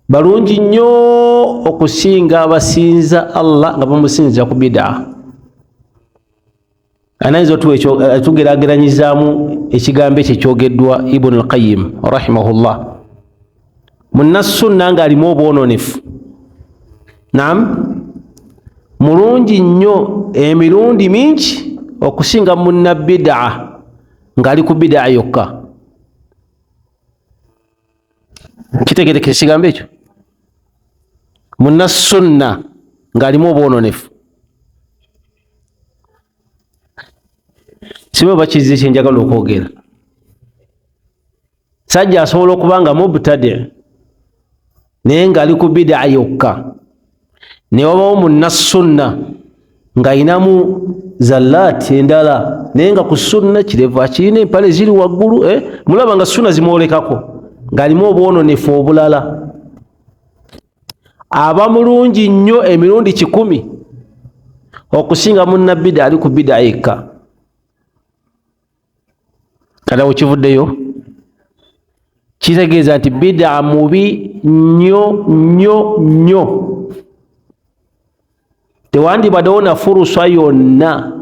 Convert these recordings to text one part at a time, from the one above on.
balungi nnyo okusinga abasinza Allah nga bamusinza ku bid'a. Anayinza tugeraageranyizaamu ekigambo ekyo kyogeddwa Ibn al-Qayyim rahimahullah. Munnasunna nga alimu obwononefu, naam, mulungi nnyo emirundi mingi okusinga munnabid'a nga ali ku bid'a yokka. Kitegerekese ekigambo ekyo? Munnasunna nga alimu obwononefu. Sibe bakizi kyenjagala okwogera. Sajja asobola okuba nga mubtadi' naye nga ali ku bid'a yokka, ne wabawo munnasunna nga ayinamu zallaati endala naye nga ku sunna kirevu akirina empale ziri waggulu, mulaba nga sunna zimwolekako ng'alimu obwononefu obulala. Aba mulungi nnyo emirundi 100 okusinga munnabid'a ali ku bid'a yekka. Kale okivuddeyo kitegeeza nti bid'a mubi nnyo nnyo nnyo. Tewandibaddewo na furusa yonna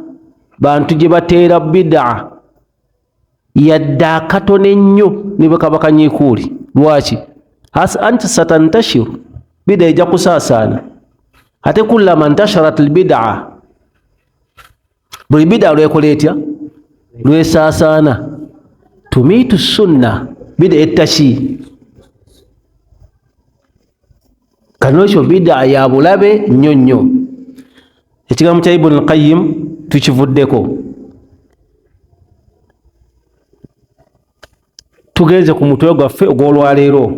bantu gye bateera bid'a yadde akatono ennyo ne bwe kaba kanyiikuuli. Lwaki? Anti satantashiru, bid'a ejja kusaasaana. Ate kullama ntasharat albid'a, buli bid'a lwekola etya? Lwesaasaana. Tumiitu sunna, bid'a ettaki. Kano ekyo bid'a ya bulabe nnyo nnyo. Ekigambo kya Ibn al-Qayyim tukivuddeko. Tugenze ku mutwe gwaffe ogw'olwaleero,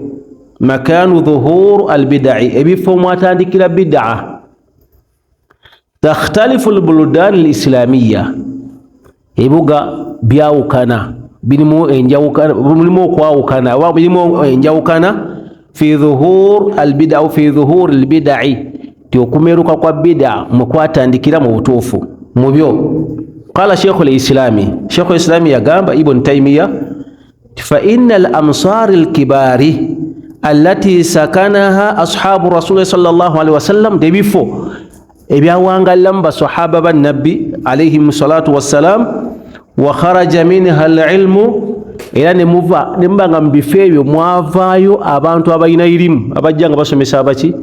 makaanu dhuhur al-bid'i, ebifo mwatandikira bid'a. Takhtalifu al-buldan al-islamiyya, ebibuga byawukana, birimu enjawukana, mulimu okwawukana, birimu enjawukana fi dhuhur al-bid'a, fi dhuhur al-bid'i, tiokumeruka kwa bid'a mukwatandikira mu butuufu mu byo. Qala Shaykh al-Islam yagamba Ibn Taymiyyah, fa inna al-amsar al-kibari allati sakanaha ashabu rasul sallallahu alaihi wasallam, debifo ebyawangallamu basahaba ba nabbi alayhi salatu wassalam, wa kharaja minha al-ilmu, era nemubanga mu bifo ebyo mwavaayo abantu abalina ilimu abajja nga basomesa abaki,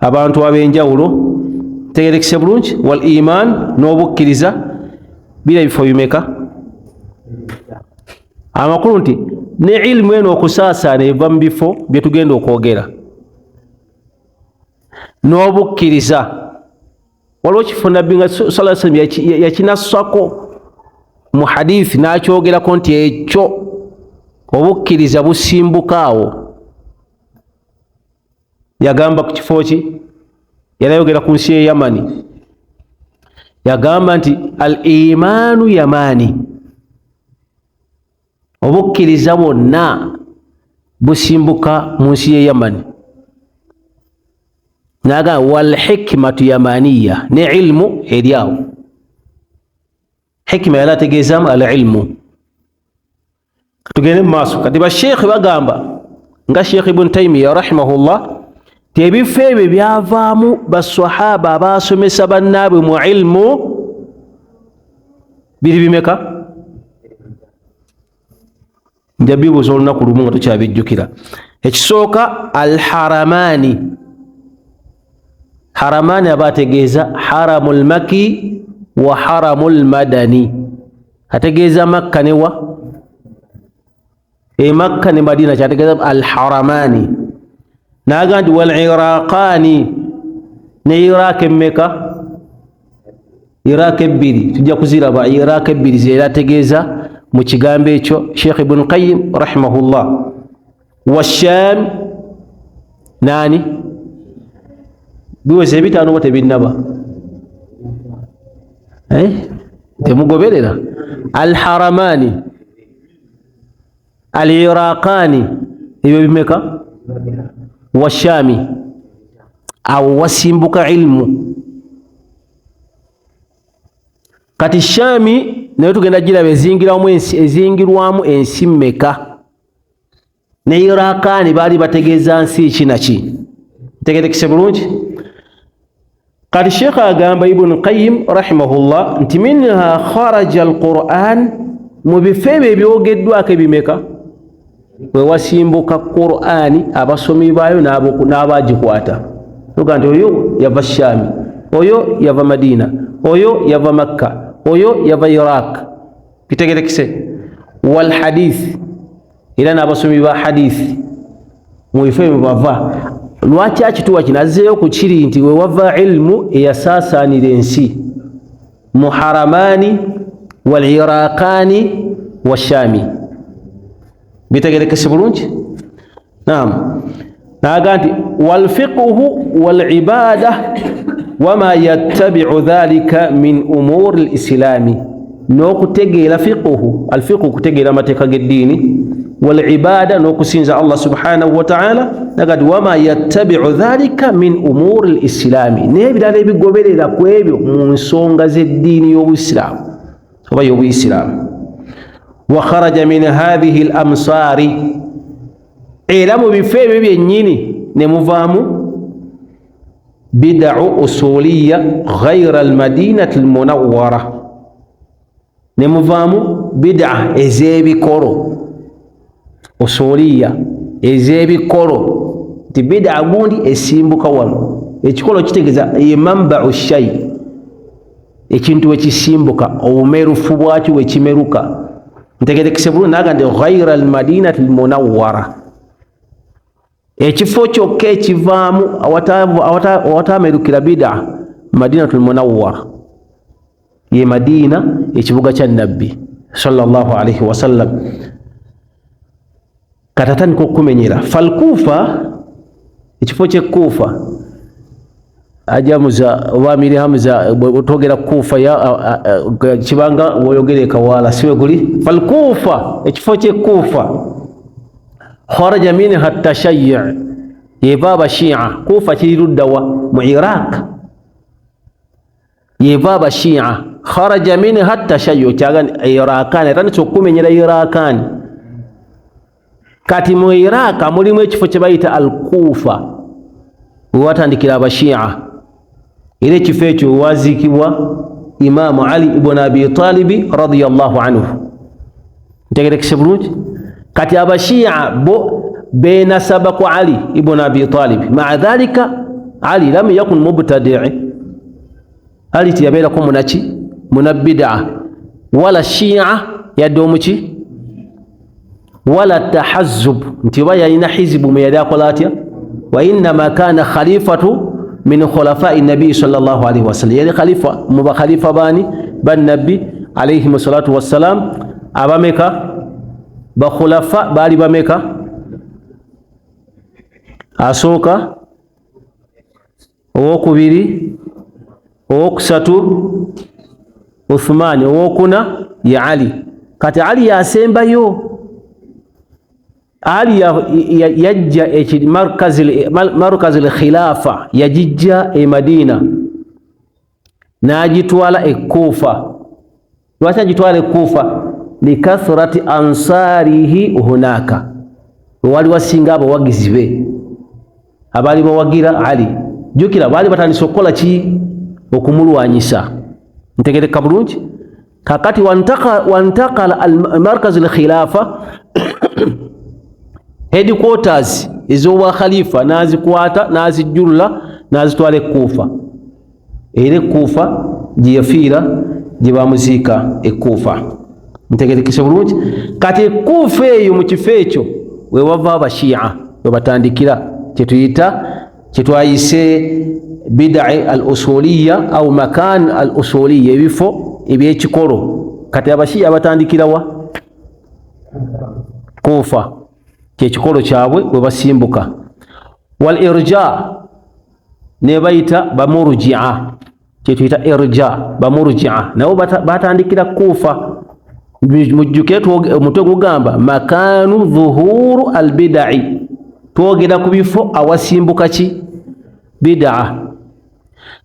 abantu ab'enjawulo. Tegerekese bulungi. Wal iman, n'obukkiriza. Bira bifo bimeka? Amakulu nti ne ilmu eno okusaasaana eva mu bifo bye tugenda okwogera, n'obukkiriza. Waliwo kifo nabbi nga sallallahu alaihi wasallam yakinassako mu hadithi n'akyogerako nti ekyo obukkiriza busimbuka awo. Yagamba ku kifo ki? Yarayogera ku nsi ye Yamani. Yagamba nti al-imanu yamani, obukkiriza bwonna busimbuka mu nsi ye Yamani. Naga wal hikmatu yamaniya, ne ilmu eri awo. Hikma yala tegeezaamu al-ilmu. Tugende mu maaso kati basheekhe bagamba nga Sheikh Ibn Taymiyyah rahimahullah, ebifo ebyo byavaamu basahaba abasomesa bannaabwe mu ilmu biri bimeka? Njabibuuza olunaku lumu nga tukyabijjukira. Ekisooka al-haramani. Haramani abategeeza haramul maki wa haramul madani. Ategeeza Makka ne wa? Makka ne Madina kyategeeza al-haramani. Naga nti wal iraqani, ne Iraq emmeka? Iraq ebbiri, tujja kuziraba Iraq ebbiri zeera ategeeza mu kigambo ekyo Sheikh Ibn Qayyim rahimahullah. Wa Sham nani? Biweze bitano bote binnaba. Temugoberera. Al-haramani, al-iraqani, ebyo bimeka? Wa Shami, awo wasimbuka ilmu. Kati Shami nayo tugenda giraba ezingirwamu ensi mmeka? Ne Iraqani baali bategeeza nsi ki naki? ntegerekese bulungi. Kati Sheikh agamba Ibn Qayyim rahimahullah nti minha kharaja al-Qur'an, mu bifo ebyo ebyogeddwako ebimeka we wasimbuka Qur'ani abasomi baayo n'abagikwata. Tuga nti oyo yava Shami, oyo yava Madina, oyo yava Makka, oyo yava Iraq. Bitegerekese. Wal hadith, era n'abasomi ba hadith mu bifo ebyo bava. Lwaki akituwa kinazeeyo ku kiri nti we wava ilmu eyasaasaanira ensi mu Haramani wal Iraqani wa Shami. Bitegerekese bulungi. Naam. Naga nti wal fiqhu wal ibada wama yattabi'u dhalika min umur al islami, n'okutegeera fiqhu, al fiqhu kutegeera amateeka g'eddiini, wal ibada n'okusinza Allah subhanahu wa ta'ala, nagati wama yattabi'u dhalika min umur al islami, n'ebirala ebigoberera ku ebyo mu nsonga z'eddiini y'Obuisiraamu oba y'Obuisiraamu. Wa kharaja min hadhihi al amsari, era mu bifo ebyo byennyini ne muvaamu bid'u usuliya ghayra al madinati al munawwara, ne muvaamu bid'a ez'ebikolo usuliya ez'ebikolo, nti bid'a gundi esimbuka wano. Ekikolo kitegeeza ye manba'u shay, ekintu wekisimbuka, obumerufu bwakyo wekimeruka. Ntegerekese bulungi. Naga nti ghayra al madinati al munawwara, ekifo kyokka ekivaamu awataamerukira bid'a Madinatul Munawwara, ye Madina, ekibuga kya Nabbi sallallahu alayhi wa sallam. Katatandika okumenyera Falkufa, ekifo ky'Ekufa ajamuza wamiri Hamza bwotogera Kufa ya kibanga woyogere Kawala siwe guli Falkufa, ekifo ky'Ekufa. Kharaja minha at-tashayyu', yebaba Shia. Kufa kiri luddawa mu Iraq, yebaba Shia. Kharaja minha at-tashayyu', kyaga Iraqani, era nikyo okumenyera Iraqani. Kati mu Iraq mulimu ekifo kye bayita al-Kufa, watandikira abashia. Era ekifo ekyo waziikibwa Imaamu Ali ibn Abi Talib radiyallahu anhu. Ntegerekese bulungi. Kati abashia bo benasaba ku Ali ibn Abi Talib, maa dhalika Ali lam yakun mubtadi'i, Ali tiyabeera ko munaki munabid'a wala shia yadomuki wala tahazzub, nti oba yalina hizbu mwe yali akola atya. Wa innama kana khalifatu min khulafa'i nabi sallallahu alayhi wa sallam, yali khalifa mu bakhalifa bani ban nabbi alayhi salatu wassalam. Abameka bakhulafa bali bameka? Asooka, owokubiri, owokusatu Uthmani, owokuna ya Ali. Kati Ali yasembayo. Ali yajja markaz al-khilafa, yajijja e Madina najitwala e Kufa. Lwaki ajitwala e Kufa? Likathrati ansarihi hunaka, wali wasinga abawagizi be abali bawagira Ali. Jukira bali batandise okukola ki? Okumulwanyisa. Ntegereka bulungi. Kakati wantakala al-markaz al-khilafa headquarters ez'obwa khalifa nazikwata nazijjulula nazitwala Kufa. Era Kufa gyeyafiira gye bamuziika e Kufa. Ntegerekese bulungi. Kati Kufa eyo mu kifo ekyo we wava abashia we batandikira kyetwayise bid'a al-usuliya au makan al-usuliya, ebifo ebyekikolo. Kati abashia batandikira wa? Kufa, kyekikolo kyabwe we basimbuka. Wal irja ne bayita bamurji'a, kyetuyita irja bamurji'a, nabo batandikira Kufa. Mujjuke omutwe gugamba makanu dhuhuru albidai, twogera ku bifo awasimbuka ki? Bid'a.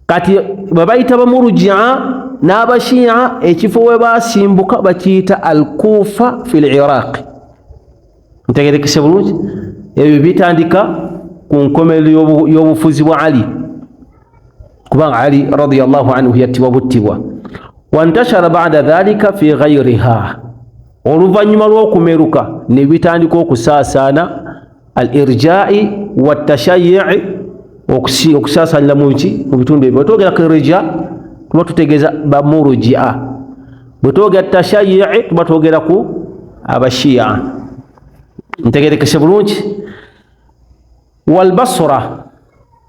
Kati babayita bamurji'a n'abashia, ekifo we basimbuka bakiyita al-Kufa fil Iraq. Ntegerekese bulungi. Ebyo bitandika ku nkomerero y'obufuzi bwa Ali, kubanga Ali radiyallahu anhu yattibwa buttibwa. Wantashara ba'da dhalika fi ghayriha, oluvannyuma lw'okumeruka ne bitandika okusaasaana al-irja'i wat-tashayyi', okusaasaanira mu bitundu ebyo. Bwe twogera ku irja tuba tutegeeza ba murji'a, bwe twogera tashayyi' tuba twogera ku abashi'a. Ntegerekese bulungi. Wal Basra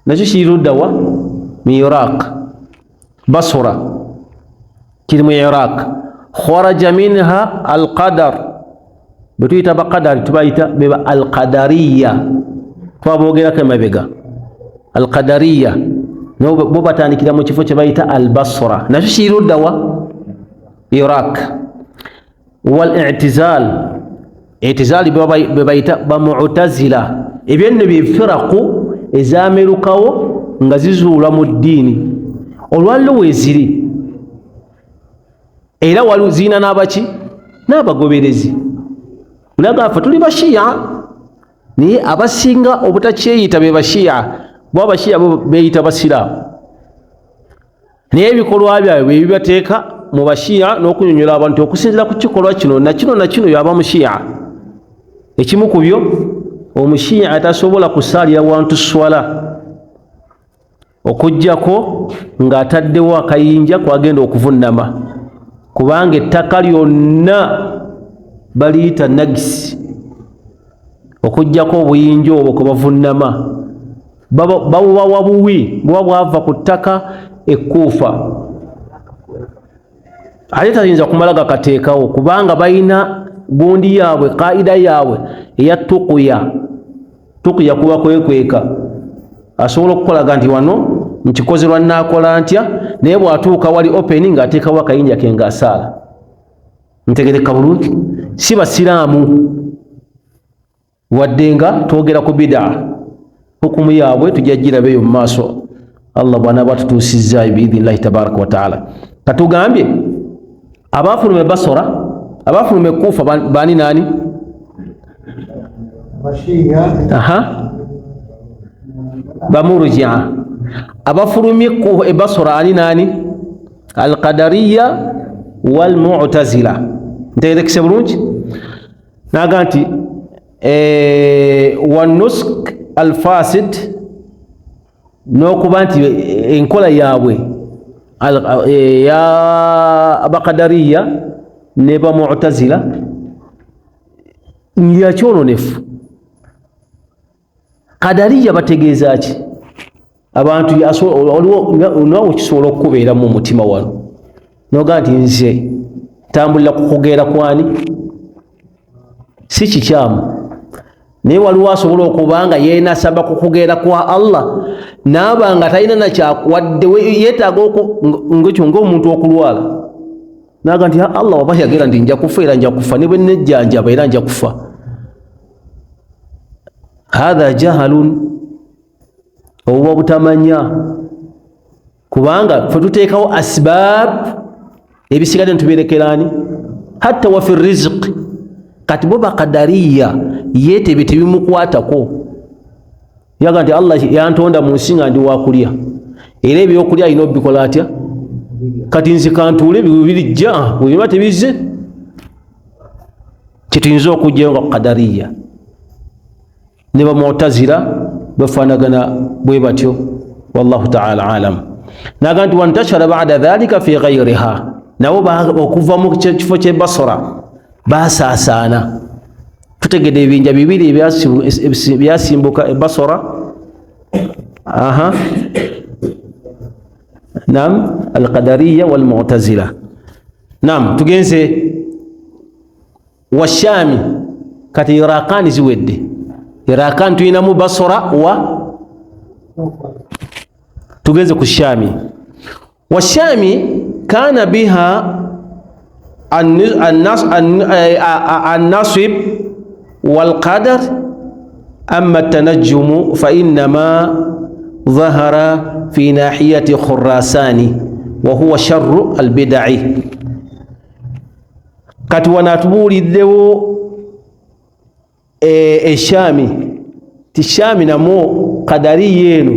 nakyo kiri ludda wa mu Iraq. Basra kiri mu Iraq. Kharaja minha al-qadar, bwe tuyita baqadari tubayita beba al-qadariyya, twabogerako emabega. Al-qadariyya bo batandikira mu kifo kye bayita al-Basra, nakyo kiri ludda wa Iraq. Wal i'tizal, i'tizal be bayita ba mu'tazila. Ebyo nno by'efiraqu ezaamerukawo nga zizuula mu ddiini olwaliro weeziri, era waliwo ziina n'abaki n'abagoberezi. Mulaga ffe tuli bashiya, naye abasinga obutakyeyita be bashiya, bo abashiya bo beeyita basiraamu, naye ebikolwa byabwe bwe bibateeka mu bashiya n'okunyonyola abantu okusinziira ku kikolwa kino na kino yaba mushiya. Ekimu ku byo, omushiya atasobola kusaalira wantu swala okuggyako ng'ataddewo akayinja kwagenda okuvunnama, kubanga ettaka lyonna baliyita nagisi, okuggyako obuyinja obwo kwe bavunnama babubawa buwi buba bwava ku ttaka ekkuufa. Ate tayinza kumala gakateekawo kubanga balina gundi yaabwe, kaida yaabwe eya tukuya kuba kwekweka. Asobola okukolaga nti wano nkikozerwa naakola ntya, naye bw'atuuka wali opening ng'ateekawo akayinja ke ng'asaala. Ntegereka bulungi. Si basiraamu wadde nga twogera ku bid'a, hukumu yaabwe tujja girabeyo mu maaso Allah bw'anaaba atutuusizaayo biidhnillahi tabaraka wa taala. Katugambye abaafulume Basora, abaafulume Kuufa baani naani? Bamurji'a. Abafulumye ku Basora ani naani? Al-Qadariyya wal Mu'tazila. Ntegerekese bulungi. Naga nti wanusk al-fasid, n'okuba nti enkola yaabwe ya Abaqadariyya ne ba Mu'tazila yakyononefu. Qadariyya bategeeza ki? Abantu olwo kisobola okukubeeramu omutima wano noga nti nze tambulira kukugeera kwani, si kikyamu, naye waliwo asobola okubanga yeenasaba kukugeera kwa Allah naabanga talina nakyawadde yeetaaga ngekyo ng'omuntu okulwala naga nti Allah waba yagera ndi nja kufa era nja kufa, ne bwe nnejjanjaba era nja kufa. Hatha jahalun, obuba butamanya, kubanga fe tuteekawo asbab ebisigadde ntubirekerani hatta wa fi rizq. Kati bo Baqadariyya yeetebye tebimukwatako, yaga nti Allah yantonda mu nsi nga ndi wakulya era ebyokulya alina obikola atya? Kati nze kantuule bibirijja bwebiba tebizze, kyetuyinza okugjayo nga Qadariyya ne ba Mu'tazila bafaanagana bwe batyo. Wallahu ta'ala alam. Naga nti wantashara ba'da dhalika fi ghayriha, nabo okuva mu kifo ky'e Basra basaasaana. Tutegedde ebinja bibiri ebyasimbuka e Basra. Naam, al-Qadariyya wal Mu'tazila. Naam, tugenze wa Shami. Kati Iraqani ziwedde. Iraqani tuyinamu Basra wa tugenze ku Shami. Wa Shami kana biha النصب والقدر. أما التنجم فإنما ظهر في ناحية خراسان وهو شر البدع. kati wanatubuuliddewo Eshami ti Shami namwo qadari yenu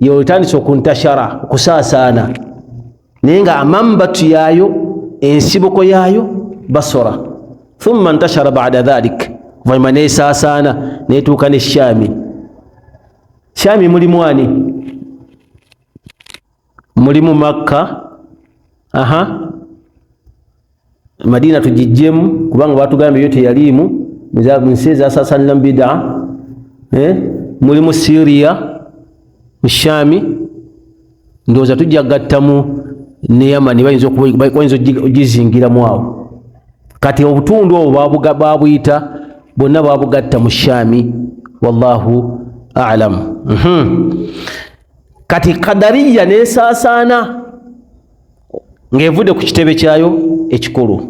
yotandise okuntashara okusaasana naye nga amambatu yayo ensibuko yayo Basra thumma ntashara ba'da dhalik vayuma nesaasana netuuka ne Shami. Shami mulimu ani? Mulimu Makka, Madina tujijjemu kubanga batugambye yote yalimu nsi zasaasanira mu bid'a. Mulimu Syria mu Shami, ndowooza tujja gattamu ne Yamani bayinza ogizingiramu awo. Kati obutundu obwo babuyita bonna babugatta mu Shami, wallahu a'lam. Kati Qadariya nesaasana ng'evudde ku kitebe kyayo ekikulu,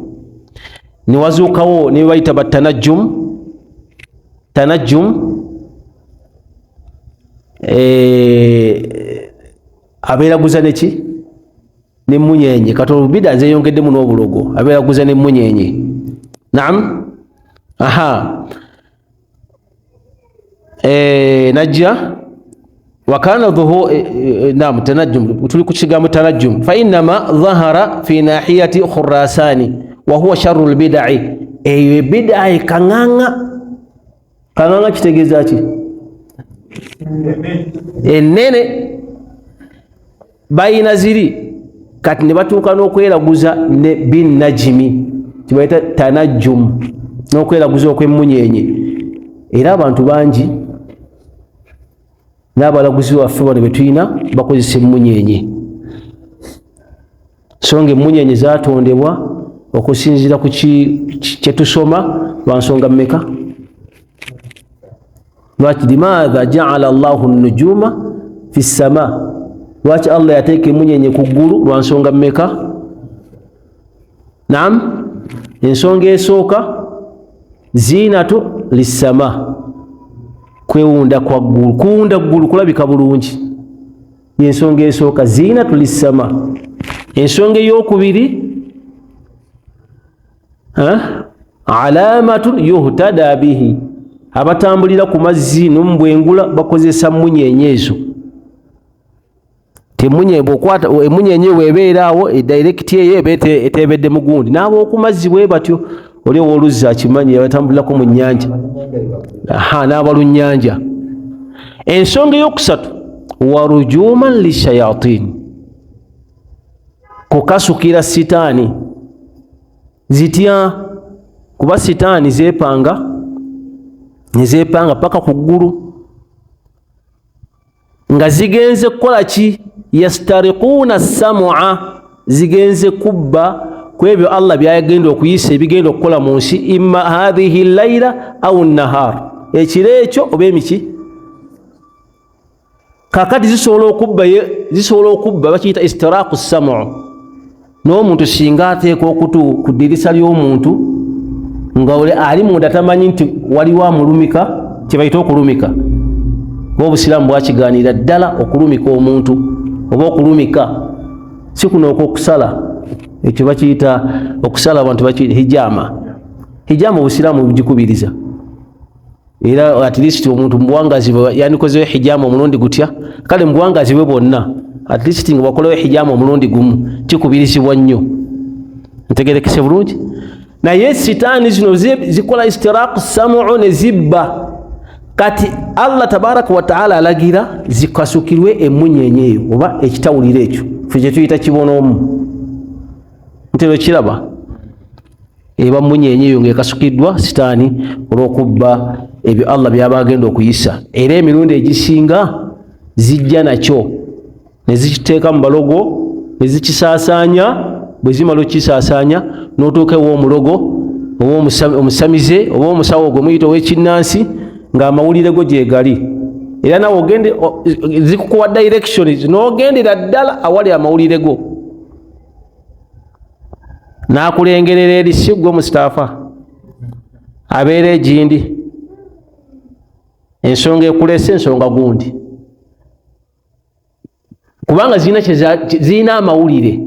niwazuukawo ne bayita batanajjum. Abeeraguza neki n'emmunyenye. Kati olubida nzeyongeddemu n'obulogo, abeeraguza n'emmunyenye. Naam. Najja wakana dhuhu naam tanajjum, tuli ku kigambo tanajjum. Fa innama dhahara fi nahiyati Khurasani wa huwa sharru albid'i. Eyo bid'a kanganga kitegeeza ki? Enene bayina ziri. Kati ne batuuka n'okweraguza ne bin najimi, kibayita tanajjum, n'okweraguza okw'emmunyenye. Era abantu bangi n'abalaguzi waffe bano betulina bakozesa emmunyenye, so nga emmunyenye zatondebwa okusinziira ku kyetusoma lwa nsonga mmeka? Lwaki limaadha ja'ala Allahu an-nujuma fi ssama, lwaki Allah yateeka emmunyenye ku ggulu lwa nsonga mmeka? Naam, ensonga esooka zinatu lissama, kwewunda kwa ggulu, kuwunda ggulu kulabika bulungi, yensonga esooka zinatu lissama. Ensonga ey'okubiri alamatun yuhtada bihi, abatambulira ku mazzi n'ombwengula bakozesa munyenye ezo. Emunyenye webeeraawo edirect eyo eba etebedde mugundi, n'ab'oku mazzi bwe batyo. Oli ow'oluzzi akimanyi yabatambulirako mu nnyanja, n'abalunnyanja. Ensonga ey'okusatu warujuman lishayatin, kukasukira sitaani. Zitya? Kuba sitaani nezepanga paka ku ggulu nga zigenze kukola ki? Yastariquna sam'a, zigenze kubba kwebyo Allah byagenda okuyisa ebigenda okukola mu nsi, imma hadhihi layla au nahar, ekiro ekyo oba emiki. Kakati zisobola okubba bakiyita istiraqu sam'u. N'omuntu singa ateeka okutu ku ddirisa ly'omuntu nga ali munda tamanyi nti waliwo amulumika, kyebayita okulumika. Obusiraamu bwakigaanira ddala okulumika omuntu oba okulumika, si kuno okwokusala. Ekyo bakiyita okusala, abantu bakiyita hijama. Hijama obusiraamu bugikubiriza, era at least omuntu mubuwangazi bwe yandikozeyo hijama omulundi gutya, kale mubuwangazi bwe bwonna at least nga bakolewo hijama omulundi gumu kikubirizibwa nnyo. Ntegerekese bulungi. Naye sitaani zino zikola istiraqu sam'u ne zibba. Kati Allah tabaraka wa ta'ala alagira zikasukirwe emmunyenye eyo oba ekitawuliro ekyo, ffe kye tuyita kibonoomu. Ntero kiraba eba munyenye eyo ng'ekasukiddwa sitaani olw'okubba ebyo Allah byaba agenda okuyisa. Era emirundi egisinga zijja nakyo ne zikiteeka mu balogo ne zikisaasaanya. Bwe zimala okukisaasaanya n'otuuka ew'omulogo oba omusamize oba omusawo gwe muyita ow'ekinnansi ng'amawulire go gye gali. Era nawe ogende zikukuwa directions n'ogendera ddala awali amawulire go, n'akulengerera eri si gwe Mustapha abeera egindi. Ensonga ekulese ensonga gundi, kubanga zirina amawulire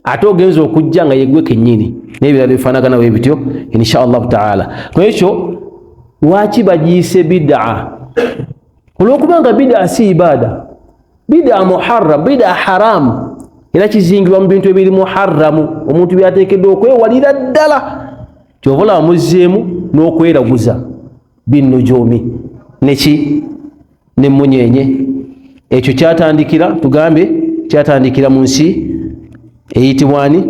ate ogenza okujja nga yegwe kennyini n'ebirala bifaanagana bwe bityo insha Allahu taala. Kwekyo lwaki bagiyise bid'a? olwokubanga bid'a si ibada, bid'a muharram, bid'a haram, era kizingibwa mu bintu ebiri muharramu omuntu byateekeddwa okwewalira ddala, kyova olaba muzzeemu n'okweraguza binnujuumi neki n'emmunyenye. Ekyo kyatandikira tugambe kyatandikira mu nsi eyitibwani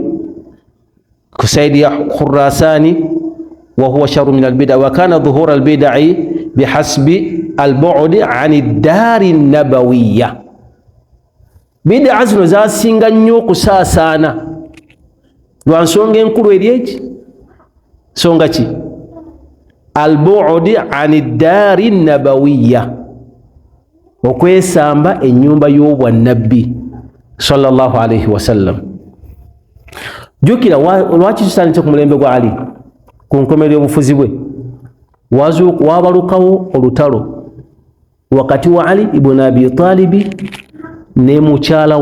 ku saidi ya Khurasani, wa huwa sharru min albid'a wa kana dhuhura albid'i bihasbi albu'di ani ddari nabawiyya. Bid'a zino zasinga nnyo okusaasaana lwa nsonga enkulu eri eki nsonga ki? Albu'di ani ddari nabawiyya, okwesamba ennyumba y'obwannabbi sallallahu alayhi wasallam. Jukira lwaki kitandise ku mulembe gwa Ali ku nkomerero y'obufuzi bwe, wabalukawo olutalo wakati wa Ali ibn Abi Talibi ne mukyala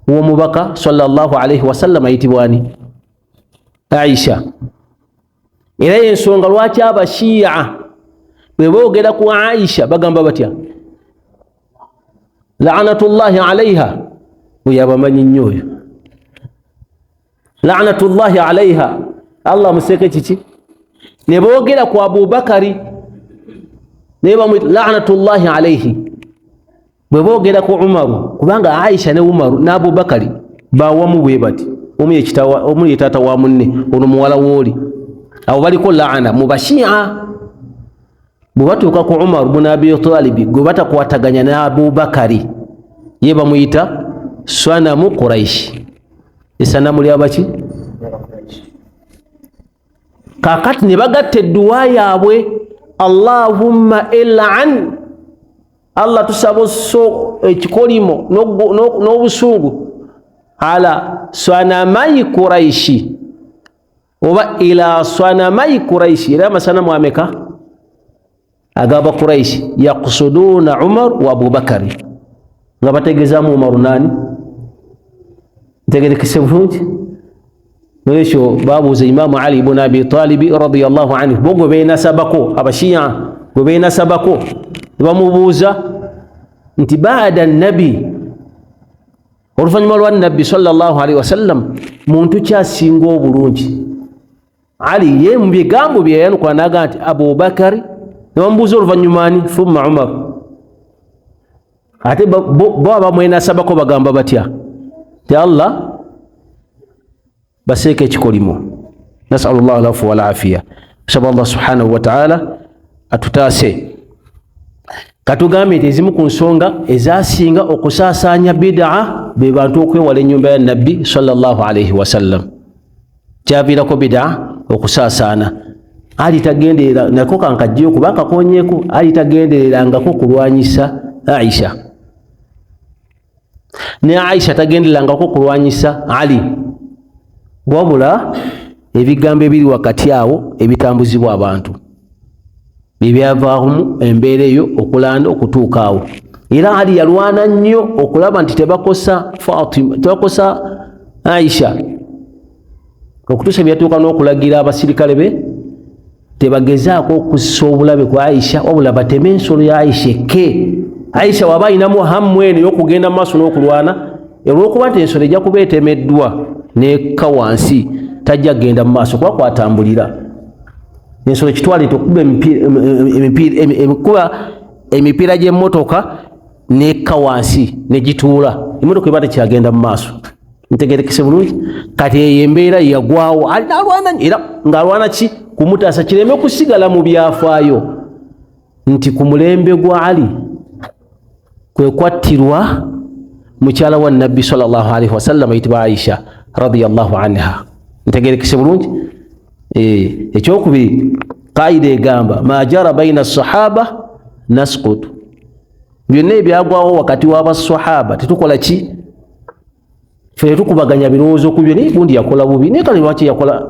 w'omubaka sallallahu alayhi wasallam ayitibwani Aisha. Era y'ensonga lwaki abashiya bwe boogera ku Aisha bagamba batya? La'natullahi alayha, oyo abamanyi nnyo oyo. La'natullahi alayha, Allah museke kiki? Ne boogera ku Abubakari ne bamwita la'natullahi alayhi. Bwe boogera ku Umaru, kubanga Aisha ne Umaru ne Abubakari bawamu bwe bati, omu ye taata wa munne, ono muwala w'oli. Abo baliko la'ana mu bashi'a. Bwe batuuka ku Umar ibn Abi Talib gwe batakwataganya ne Abubakari, ye bamuyita swanamu Quraish, esanamu lyabaki? Kakati ne bagatta edduwa yaabwe, Allahumma il'an, Allah tusaba ekikolimo n'obusungu ala swanamai Quraishi oba ila swanamai Quraishi. Era amasanamu ameka agaba Quraishi yaqsuduna Umar wa Abubakari, nga bategeezaamu Umaru nani? Ntegerekese bulungi. Ekyo babuuza Imaamu Ali ibn Abi Talibi radiyallahu anhu, bo gwe beenasabako abashiya, gwe beenasabako, bamubuuza nti baada nabi, oluvannyuma lwa nabbi sallallahu alayhi wasallam, muntu kyasinga obulungi? Ali ye mu bigambo bye yayanukula n'agamba nti Abubakari, ne bamubuuza oluvannyuma ani? Thumma Umar. Ate bo abamwenasabako bagamba batya? Ti Allah baseeka ekikolimo. Nasalullah alafu wal afiya. Nsaba Allah subhanahu wa ta'ala atutaase. Katugambe nti ezimu ku nsonga ezasinga okusaasaanya bid'a be bantu okwewala ennyumba ya nabbi sallallahu alayhi wasallam. Kyaviirako bid'a okusaasaana. Ali tagenderera nako kankajjeyo kuba kakonyeeko, ali tagendererangako kulwanyisa Aisha, ne Aisha tagendererangako kulwanyisa Ali, wabula ebigambo ebiri wakati awo ebitambuzibwa abantu bibyavaamu embeera eyo okulanda okutuuka awo. Era Ali yalwana nnyo okulaba nti tebakosa Fatima, tebakosa Aisha, okutuusa byatuuka n'okulagira abasirikale be tebagezaako okussa obulabe ku Aisha, wabula bateme ensolo ya Aisha ke. Aisha waba ayinamu hammu eno y'okugenda mu maaso n'okulwana, olw'okuba nti ensolo ejja kuba etemeddwa n'ekka wansi, tajja kgenda mu maaso kuba kwatambulira. Ensolo kitwale tokuba emipiira gy'emmotoka n'ekka wansi ne gituula, emmotoka eba tekyagenda mu maaso. Ntegerekese bulungi. Kati eyo embeera yagwawo, ali n'alwana, era ng'alwana ki? Kumutaasa kireme kusigala mu byafaayo nti ku mulembe gwa Ali kwe kwattirwa mukyala wa nabbi sallallahu alayhi wasallam ayitibwa Aisha radiyallahu anha. Ntegerekese bulungi. Ekyokubiri, qaida egamba ma jara baina sahaba nasqutu, byonna ebyagwawo wakati w'abasahaba tetukola ki? Ffe tukubaganya birowoozo ku byo, naye gundi yakola bubi, naye kale lwaki yakola?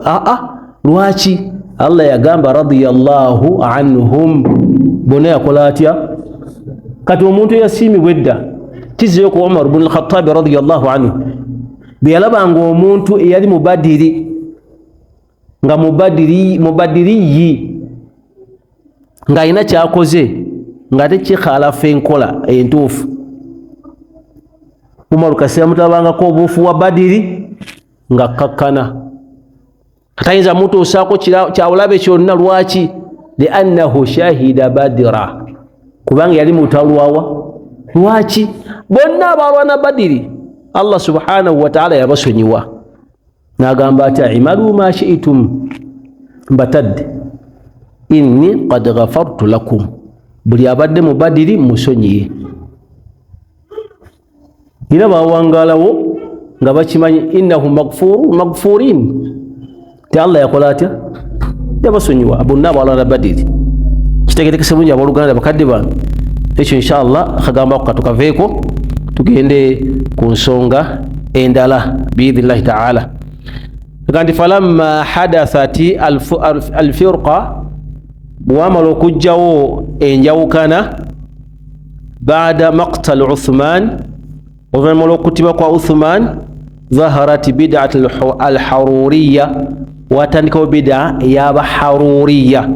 Lwaki? Allah yagamba radiyallahu anhum, bonna yakola atya? Kati omuntu yasiimibwa edda, kizzeyo ku Umar ibn al-Khattab radiyallahu anhu, bwe yalabanga omuntu eyali mubadiri nga mubadiriyi ng'alina kyakoze, nga tekikhalafa enkola entuufu. Umaru kasira mutabangako obuufu wa Badiri nga kakkana, atayinza mutuusaako kyabulabe kyonna. Lwaki? liannahu shahida Badira, kubanga yali mutalwawa. Lwaki? bonna abalwana Badiri Allah subhanahu wa ta'ala yabasonyiwa, n'agamba ati imalu ma shi'tum batadde inni qad ghafartu lakum, buli abadde mu Badiri musonyiye. Era bawangalawo nga bakimanyi innahum maghfurin, ti Allah yakola atya? Yabasonyiwa bonna abalwana Badiri. Kitegerekese bulungi abooluganda bakadde bange, ekyo inshallah akagamba ako katukaveeko tugende ku nsonga endala biidhnillahi ta'ala. Kandi falamma hadathati alfirqa, bwamala okujjawo enjawukana baada maqtal Uthman, oluvannyuma lw'okutiba kwa Uthman, zaharat bid'at alharuriya, watandikawo bid'a ey'abaharuriya.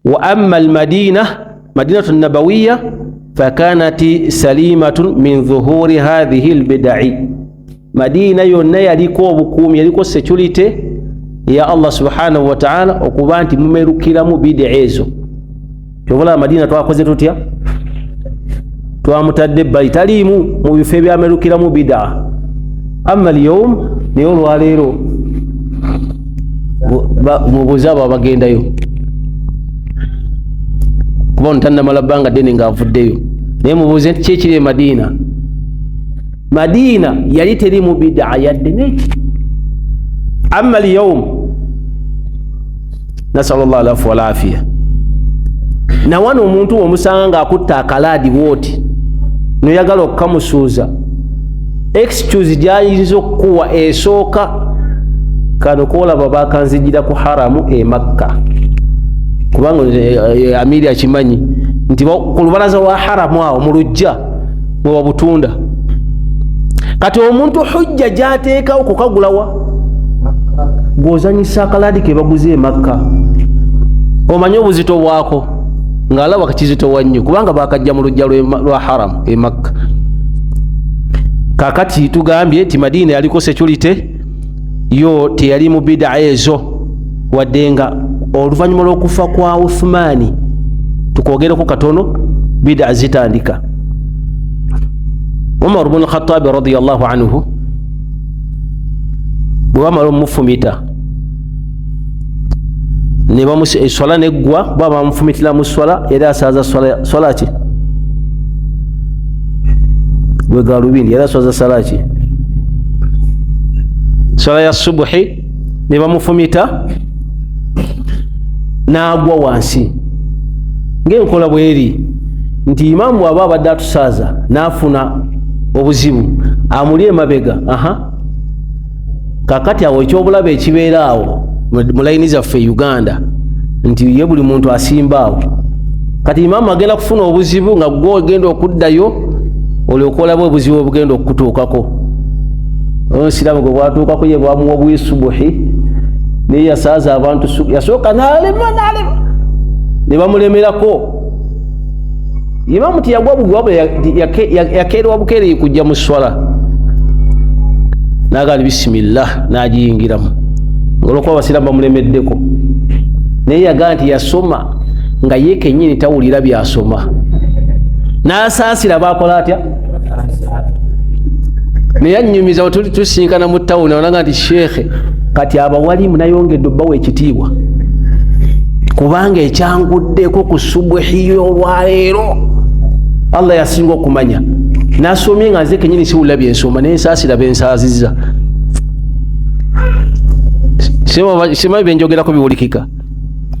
Wa amma almadina, madinatu nabawiya, fakanat salimatun min dhuhuri hadhihi albid'i. Madina yonna yaliko obukuumi, yaliko security ya Allah subhanahu wa ta'ala okuba nti mumerukiramu bid'a ezo. Kyobola Madina twakoze tutya? Twamutadde ebbali, taliimu mu bifo ebyamerukiramu bid'a. Amma al-yawm, naye olwaleero mubuuza abo abagendayo, kuba ntannamala bbanga ddene ng'avuddeyo, naye mubuuze nti kyekiri e Madina. Madina yali terimu bid'a yadde neki. Amma al-yawm, nasallallahu alaihi wa lafiya, na wano omuntu omusanga ng'akutta akalaadi wooti noyagala okukamusuuza, excuse gyayinza okukuwa esooka, kano koolaba bakanzijira ku haramu e Makka, kubanga amiri akimanyi nti ku lubalaza wa haramu awo mu lujja mwe wabutunda. Kati omuntu hujja gyateekawo kukagulawa, gw'ozanyisa akalaadi ke baguze e Makka, omanyi obuzito bwako ng'alaba kakizito wannyo, kubanga bakajja mu lujja lwa haramu e Makka. Kakati tugambye nti Madina yaliko security yo, teyali mu bid'a ezo, wadde nga oluvannyuma lw'okufa kwa Uthmani, tukwogereko katono, bid'a zitandika. Umar ibn Khattab radiyallahu anhu bwamala omufumita ne eswala neggwa, bwaba bamufumitira mu swala, era asaza swala ki? Gwe galubindi, era asaza swala ki? Swala ya subuhi. Ne bamufumita n'agwa wansi ng'enkola bweri nti imamu aba abadde atusaaza n'afuna obuzibu amuli emabega. Kakati awo ekyobulabe ekibeera awo mu layini zaffe Uganda nti ye buli muntu asimba awo. Kati imamu agenda kufuna obuzibu nga gwe ogenda okuddayo olyokolaba obuzibu obugenda okutuukako. Siramu gwe bwatuukako ye bwamuwa bwisubuhi naye yasaaza abantu, yasooka n'alema ne bamulemerako. Imamu tiyagwa bugwa, yakeerwa bukeereyi kujja mu swala, n'agamba bisimillah n'agiyingiramu olw'okuba abasiraamu bamulemeddeko. Naye yagamba nti yasoma nga ye kennyini tawulira byasoma, n'asaasira bakola atya. Naye annyumiza bwe tusinkana mu tawuni onaga nti sheekhe kati abawalimu nayongedde obbawa ekitiibwa, kubanga ekyanguddeko ku subuhi olwaleero Allah yasinga okumanya, nasomye nga nze kennyini siwulira byensoma naye nsaasira bensaazizza. Simanyi byenjogerako biwulikika,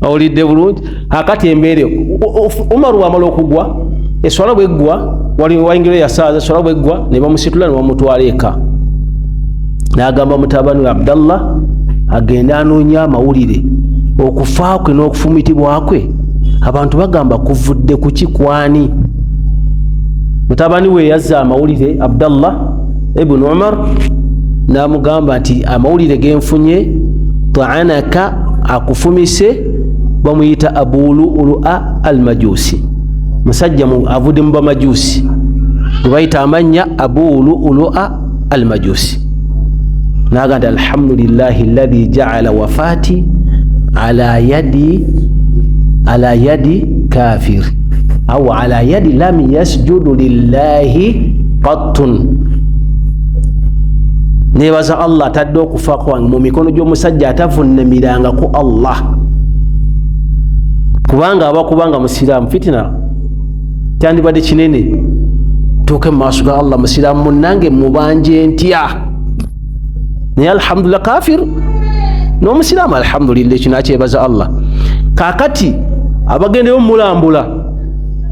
awulidde bulungi. Akati embeere Umaru wamala okugwa, eswala bweggwa, wayingiro yasaaza, eswala bweggwa ne bamusitula ne bamutwala eka. N'agamba mutabani we Abdallah agende anoonya amawulire, okufa kwe n'okufumitibwa kwe abantu bagamba kuvudde ku kikwani. Mutabani we yazza amawulire Abdallah ibn Umar n'amugamba nti amawulire genfunye, ta'anaka akufumise, bamuyita Abu Lu'lu'a al-Majusi, musajja avudde mu bamajusi bayita amanya Abu Lu'lu'a al-Majusi naganda alhamdulillahi alladhi ja'ala wafati ala yadi kafir au ala yadi lam yasjudu lillahi qattun. Nebaza Allah tadde okufa kwange mu mikono gy'omusajja atavunnamiranga ku Allah, kubanga musiraamu fitina kyandibadde kinene tuuke mu maaso ga Allah. Musiraamu munnange mubanje ntya, naye alhamdulillah kafir n'omusiraamu alhamdulillah ekyo nakyebaza Allah. Kakati abagendeyo mulambula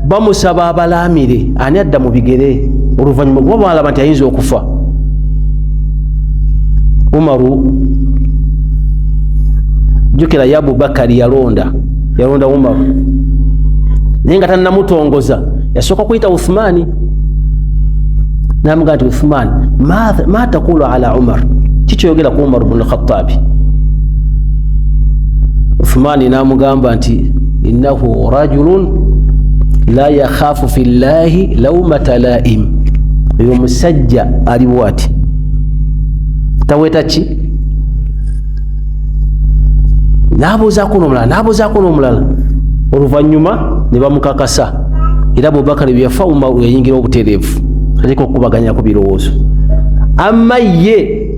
bamusaba abalamire, ani adda mu bigere oluvannyuma kuba balaba nti ayinza okufa. Umaru jukira ya Abubakari yalonda Umaru naye nga tannamutongoza, yasooka kuyita Uthmani namuga nti Uthmani ma takulu ala Umar, kikyoyogera ku Umar ibn al-Khattabi. Uthmani namugamba nti innahu rajulun la yakhafu fi llahi lawmata laim, oyo musajja ali bwati taweta ki, nabuuzaako n'omulala oluvannyuma ne bamukakasa. Era Abubakar byafa Umaru yayingira obutereevu aleka okubaganya ku birowoozo. Amma ye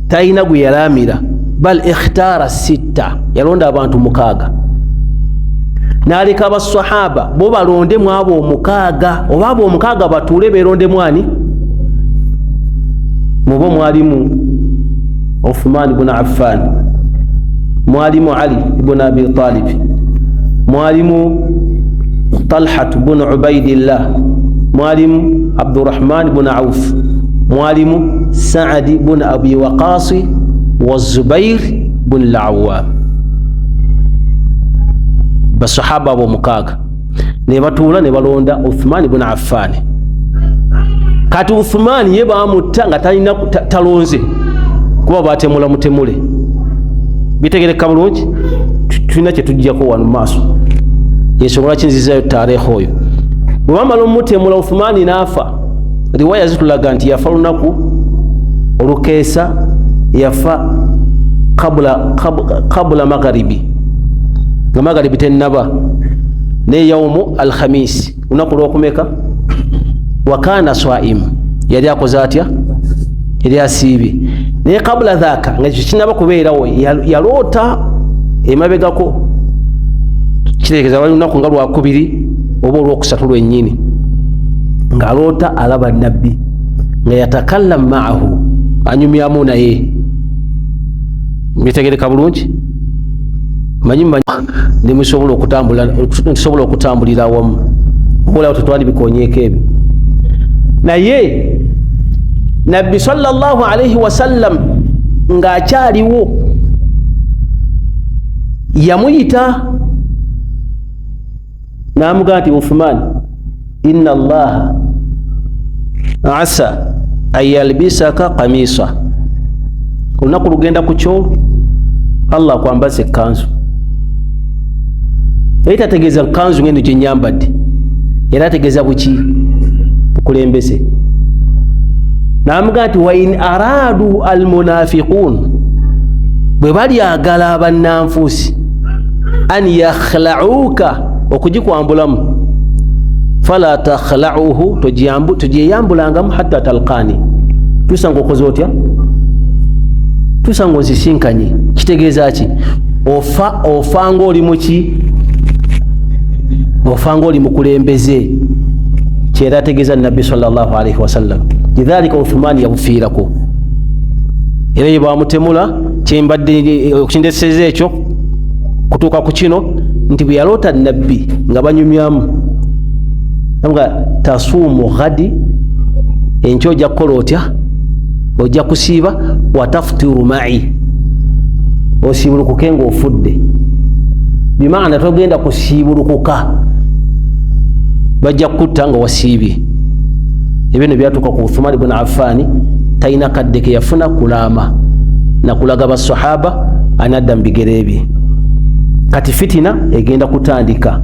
talina gwe yalamira, bal ikhtara sitta, yalonda abantu 6 n'aleka abasahaba bo balondemu abo 6 oba abo 6 batuule beerondemu ani. Mubo mwalimu Uthman ibn Affan, mwalimu Ali ibn Abi Talib, mwalimu Talha ibn Ubaidillah, mwalimu Abdurrahman ibn Auf, mwalimu Sa'd ibn Abi Waqas wa Zubair ibn al-Awwam. Basahaba abo 6 ne batuula ne balonda Uthman ibn Affan. Kati Uthman ye bamutta nga talina talonze kuba batemula mutemule. Bitegereka bulungi, tulina kye tujjako wano maaso yesobola kinzizayo tarehe oyo. Bwe bamala omutemula Uthman n'afa, riwaya zitulaga nti yafa lunaku olukeesa, yafa qabla magharibi, nga magharibi tennaba, ne yawmu alkhamis, lunaku lwokumeka. Wakana swaimu, yali akoze atya, yali asiibye. Naye kabula dhaka nga kinaba kubeerawo yaloota emabegako, kitegeeza wali lunaku nga lwakubiri oba olwokusatu lwennyini, ng'aloota alaba nabbi nga yatakallam maahu, anyumyamu naye. Mbitegereka bulungi? Manyi ndimusobola okutambulira awamu, obulawo tetwandibikoonyeeko ebyo. Naye Nabbi sallallahu alayhi wasallam ng'akyaliwo yamuyita n'amugamba nti Uthman, inna Allaha asa an yalbisaka qamisa, olunaku lugenda ku kyolo Allah akwambaza ekkanzu. Naye tategeeza kanzu ngendo gye nyambadde, era ategeeza buki bukulembeze. N'amugamba nti wa in aradu almunafiqun, bwe balyagala abannanfuusi an yakhla'uka, okugikwambulamu, fala takhla'uhu, togyeyambulangamu hatta talqani, tuusa ng'okoze otya, tuusa ng'ozisinkanye. Kitegeeza ki? Ofa ng'oli muki, ofa ng'oli mukulembeze. Kyera ategeeza Nabbi sallallahu alayhi wasallam. Lidhalika Uthman yabufiirako, era ye bamutemula. Kyembadde okindeseza ekyo kutuuka ku kino nti bwe yaloota Nabbi nga banyumyamu, nga tasuumu ghadi, enkya ojja kukola otya, ojja kusiiba, watafutiru ma'i, osiibulukuke ng'ofudde. Bimaana togenda kusiibulukuka, bajja kutta nga wasiibye. Ebyo ne byatuuka ku Uthman ibn Affan, talina kadde ke yafuna kulaama na kulaga basahaba, anadda mu bigere bye. Kati fitina egenda kutandika.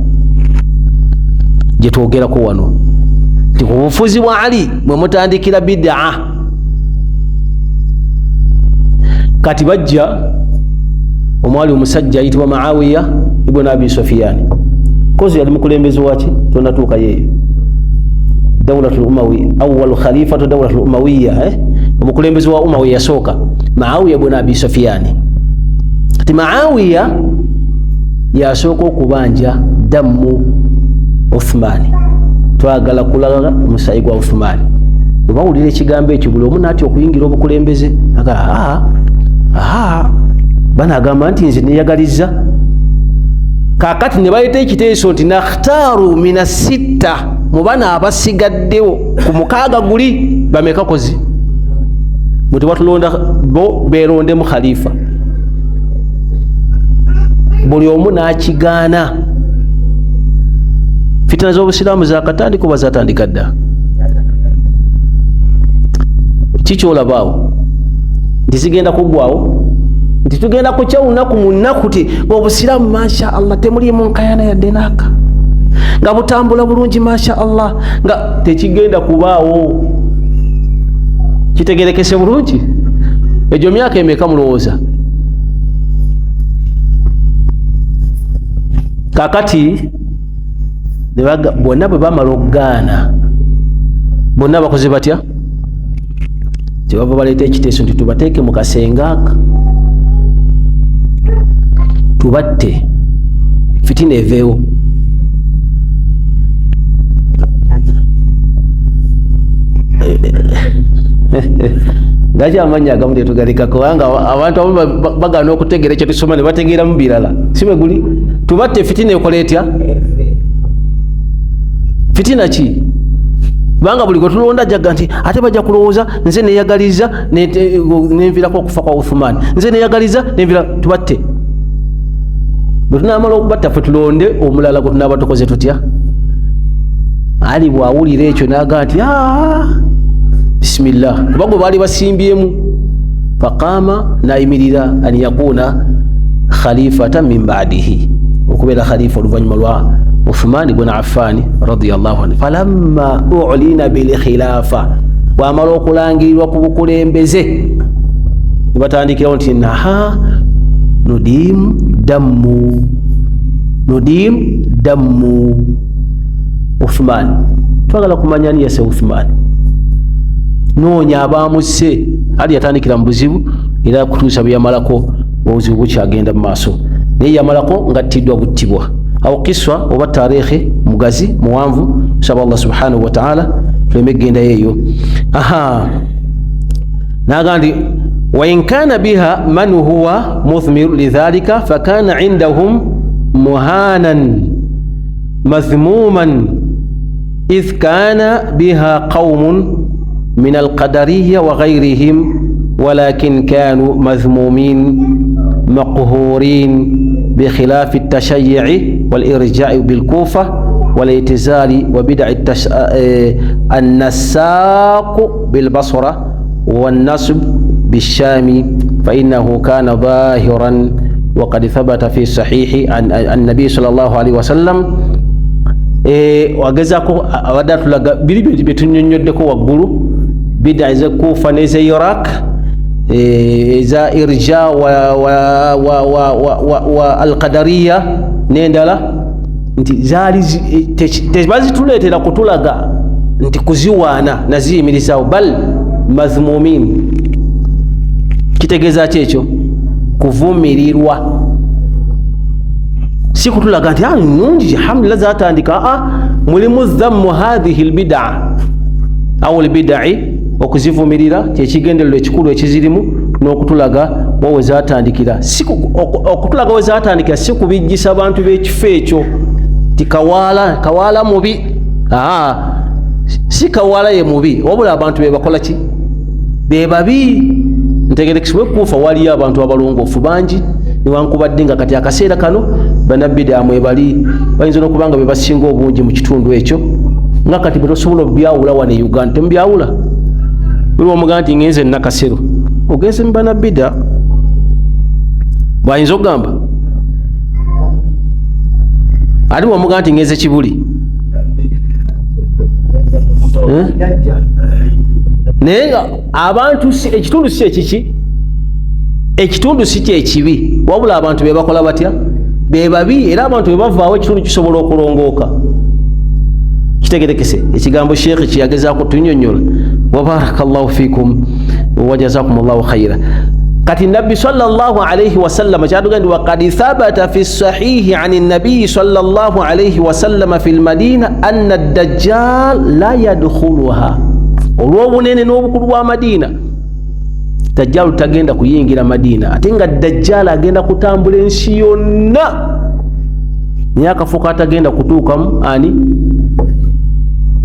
gye twogerako wano nti ku bufuzi bwa Ali mwe mutandikira bid'a. Kati bajja omwali omusajja ayitibwa Muawiya ibn Abi Sufyan, kozi yali mukulembeze waki tonatuuka yeeyo, dawlatul umawi awwal khalifatu dawlatul umawiya, omukulembeze wa Umawiya yasooka Muawiya ibn Abi Sufyan. Kati Muawiya yasooka okubanja dammu Uthmani, twagala kulaga omusaayi gwa Uthmani. Bwebawulira ekigambo ekyo buli omu naatya okuyingira obukulembeze banagamba nti nze neyagaliza. Kakati ne baleeta ekiteeso nti nakhtaaru mina sitta, mu bana abasigaddewo ku mukaaga guli bameka kozi muti batulonda bo beeronde mu khalifa. Buli omu n'akigaana. Fitina z'obusiraamu zaakatandika oba zaatandika dda? Kikyolabaawo nti zigenda kuggwawo, nti tugenda kukya lunaku mu nnaku ti obusiraamu masha Allah temulimu nkayana yadde naaka, nga butambula bulungi masha Allah, nga tekigenda kubaawo. Kitegerekese bulungi? Egyo myaka emeka mulowooza? Kakati bonna bwe bamala okugaana, bonna bakoze batya? Kyebava baleeta ekiteeso nti tubateeke mu kasenga aka tubatte, fitina eveewo. Ngaki amanya agamu tetugalikako, kubanga abantu abamu bagaana okutegeera ekyo tusoma ne bategeera mu birala. Si bwe guli? Tubatte fitina ekola etya? Fitina ki? Kubanga buli gwe tulonda jaga nti ate bajja kulowooza nze neyagaliza nenvirako okufa kwa Uthmani, nze neyagaliza nenvira. Tubatte. Bwe tunaamala okubatta ffe tulonde omulala gwe tunaaba tukoze tutya? Ali bw'awulira ekyo n'aga nti bismillah, kuba gwe baali basimbyemu. Faqaama, nayimirira an yakuna khalifatan min ba'dihi, okubeera khalifa oluvannyuma lwa Uthman ibn Affan radiyallahu anhu. Falamma u'lina bil khilafa, bwamala okulangirirwa ku bukulembeze ne batandikirawo nti nudim dammu Uthman. Twagala kumanya ni yase Uthman, noonya abaamusse. Ali yatandikira mu buzibu era kutuusa bwe yamalako obuzibu bukyagenda mu maaso, naye yamalako ng'attiddwa buttibwa. Awo kiswa oba tarehe mugazi muwanvu, nsaba Allah subhanahu wa ta'ala tuleme kgendayo eyo. Nagandi wa in kana biha man huwa muthmir lidhalika fakana indahum muhanan madhmuman idh kana biha qaumun min alqadariyya wa ghayrihim walakin kanu madhmumin maqhurin بخلاف التشيع والإرجاء بالكوفة والاعتزال وبدع النساق بالبصرة والنصب بالشام فإنه كان ظاهرا وقد ثبت في الصحيح عن النبي صلى الله عليه وسلم. وغزاكو ودات لغا بيري بتنيودكو وغلو بدع الكوفة نزي العراق za irja wa alqadariya nendala nti zali tebazituleetera kutulaga nti kuziwaana naziyimirizawo, bal mazmumin. Kitegeeza kyekyo kuvumirirwa, si kutulaga nti nungi alhamdulillah zatandika. Mulimu dhammu hadhihi albid'a aw albid'i, okuzivumirira kyekigendererwa ekikulu ekizirimu, n'okutulaga wowe zatandikira. Okutulaga we zatandikira si kubijjisa abantu b'ekifo ekyo ti kawaala mubi. Si kawaala ye mubi, wabula abantu bebakola ki? Bebabi. Ntegerekesibwe Kuufa waliyo abantu abalongoofu bangi, newankubadde nga kati akaseera kano bannabbidaa mwebali bayinza n'okuba nga be basinga obungi mu kitundu ekyo. Nga kati bwe tosobola obyawula wano e Uganda, temubyawula. Buli omugaa nti ngenze Nakasero, ogenze mu bannabbidaa, bwayinza okugamba. Ate bw'omugaa nti ngenze Kibuli, naye abantu ekitundu si ekiki, ekitundu si kyekibi, wabula abantu be bakola batya, be babi, era abantu be bavaawo ekitundu kisobola okulongooka. Kitegerekese ekigambo sheekh kiyagezaako tunyonyola. Wa barakallahu fikum wa jazakumullahu khaira. Kati nabbi sallallahu alayhi wa sallam kyatugamba wa qad thabata fi sahihi ani nabiyyi sallallahu alayhi wa sallam fi al-Madina anna ad-dajjal la yadkhuluha. Olw'obunene n'obukulu bwa Madina, Dajjal tagenda kuyingira Madina, ate nga Dajjal agenda kutambula ensi yonna, naye akafuuka atagenda kutuukamu ani,